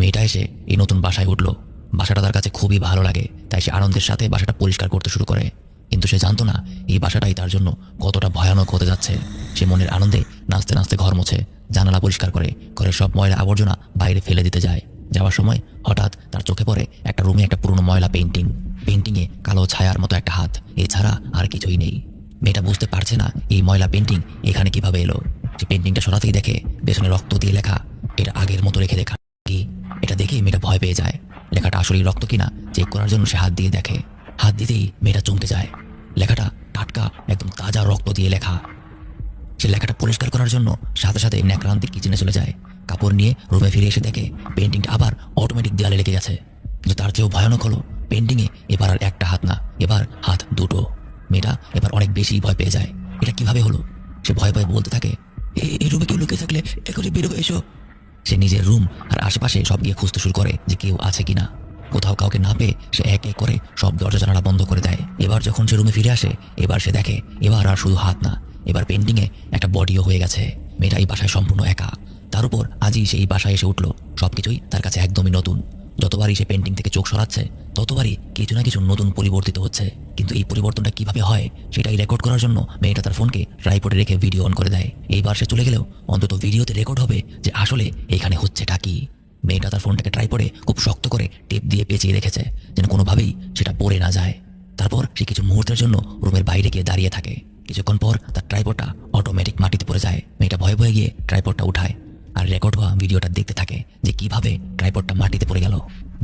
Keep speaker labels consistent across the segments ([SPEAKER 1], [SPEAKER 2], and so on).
[SPEAKER 1] মেয়েটা এসে এই নতুন বাসায় উঠল। বাসাটা তার কাছে খুবই ভালো লাগে, তাই সে আনন্দের সাথে বাসাটা পরিষ্কার করতে শুরু করে। কিন্তু সে জানতো না এই বাসাটাই তার জন্য কতটা ভয়ানক হতে যাচ্ছে। সে মনের আনন্দে নাচতে নাচতে ঘর মোছে, জানালা পরিষ্কার করে, ঘরের সব ময়লা আবর্জনা বাইরে ফেলে দিতে যায়। যাওয়ার সময় হঠাৎ তার চোখে পড়ে একটা রুমে একটা পুরনো ময়লা পেইন্টিং। পেইন্টিংয়ে কালো ছায়ার মতো একটা হাত, এছাড়া আর কিছুই নেই। মেয়েটা বুঝতে পারছে না এই ময়লা পেইন্টিং এখানে কিভাবে এলো। সে পেইন্টিংটা সরাতেই দেখে পেছনে রক্ত দিয়ে লেখা, এটা আগের মতো রেখে দেখা কি। এটা দেখেই মেয়েটা ভয় পেয়ে যায়। লেখাটা আসলেই রক্ত কিনা চেক করার জন্য সে হাত দিয়ে দেখে। হাত দিতেই মেয়েটা চমকে যায়। লেখাটা টাটকা, একদম তাজা রক্ত দিয়ে লেখা। সে লেখাটা পরিষ্কার করার জন্য সাথে সাথে ন্যাকড়ান্তিক কিচেনে চলে যায়। কাপড় নিয়ে রুমে ফিরে এসে দেখে পেইন্টিংটা আবার অটোমেটিক দেয়ালে লেগে গেছে। কিন্তু তার চেয়েও ভয়ানক হলো, পেইন্টিংয়ে এবার আর একটা হাত না, এবার হাত দুটো। মেয়েটা এবার অনেক বেশি ভয় পেয়ে যায়। এটা কিভাবে হলো? সে ভয়ে ভয়ে বলতে থাকে, এই রুমে কেউ লুকিয়ে থাকলে এখনই বের হয়ে এসো। সে নিজের রুম আর আশেপাশে সব গিয়ে খুঁজতে শুরু করে যে কেউ আছে কিনা। কোথাও কাউকে না পেয়ে সে এক এক করে সব দরজা জানালা বন্ধ করে দেয়। এবার যখন সে রুমে ফিরে আসে, এবার সে দেখে এবার আর শুধু হাত না, এবার পেন্টিংয়ে একটা বডিও হয়ে গেছে। মেয়েটা এই বাসায় সম্পূর্ণ একা। তার উপর আজই সে এই বাসায় এসে উঠল। সবকিছুই তার কাছে একদমই নতুন। যতবারই সে পেন্টিং থেকে চোখ সরাচ্ছে, ততবারই কিছু না কিছু নতুন পরিবর্তিত হচ্ছে। কিন্তু এই পরিবর্তনটা কিভাবে হয় সেটাই রেকর্ড করার জন্য মেয়েটা তার ফোনকে ট্রাইপডে রেখে ভিডিও অন করে দেয়। এইবার সে চলে গেলেও অন্তত ভিডিওতে রেকর্ড হবে যে আসলে এখানে হচ্ছেটা কি। মেয়েটা তার ফোনটাকে ট্রাইপডে খুব শক্ত করে টেপ দিয়ে পেঁচিয়ে রেখেছে, যেন কোনোভাবেই সেটা পড়ে না যায়। তারপর সে কিছু মুহূর্তের জন্য রুমের বাইরে গিয়ে দাঁড়িয়ে থাকে। কিছুক্ষণ পর তার ট্রাইপডটা অটোমেটিক মাটিতে পড়ে যায়। মেয়েটা ভয়ে ভয়ে গিয়ে ট্রাইপডটা উঠায় আর রেকর্ড হওয়া ভিডিওটা দেখতে থাকে যে কিভাবে ট্রাইপডটা মাটিতে পড়ে গেল।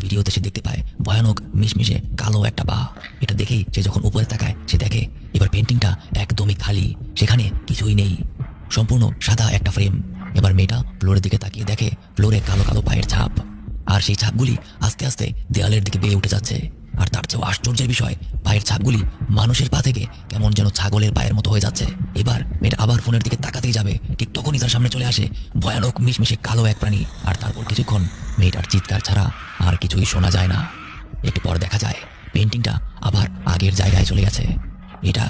[SPEAKER 1] ভিডিওতে সে দেখতে পায় ভয়ানক মিশমিশে কালো একটা পা। এটা দেখেই সে যখন উপরে তাকায়, সে দেখে এবার পেন্টিংটা একদমই খালি, সেখানে কিছুই নেই, সম্পূর্ণ সাদা একটা ফ্রেম। এবার মেয়েটা ফ্লোরের দিকে তাকিয়ে দেখে ফ্লোরে কালো কালো পায়ের ছাপ, আর সেই ছাপগুলি আস্তে আস্তে দেয়ালের দিকে বেয়ে উঠে যাচ্ছে। আর তার চেয়েও আশ্চর্যের বিষয়, পায়ের ছাপগুলি মানুষের পা থেকে কেমন যেন ছাগলের পায়ের মতো হয়ে যাচ্ছে। এবার মেয়েটা আবার ফোনের দিকে তাকাতেই যাবে, ঠিক তখনই তার সামনে চলে আসে ভয়ানক মিশমিশে কালো এক প্রাণী। আর তারপর কিছুক্ষণ মেয়েটার চিৎকার ছাড়া আর কিছুই শোনা যায় না। একটু পর দেখা যায় পেন্টিংটা আবার আগের জায়গায় চলে গেছে। এটা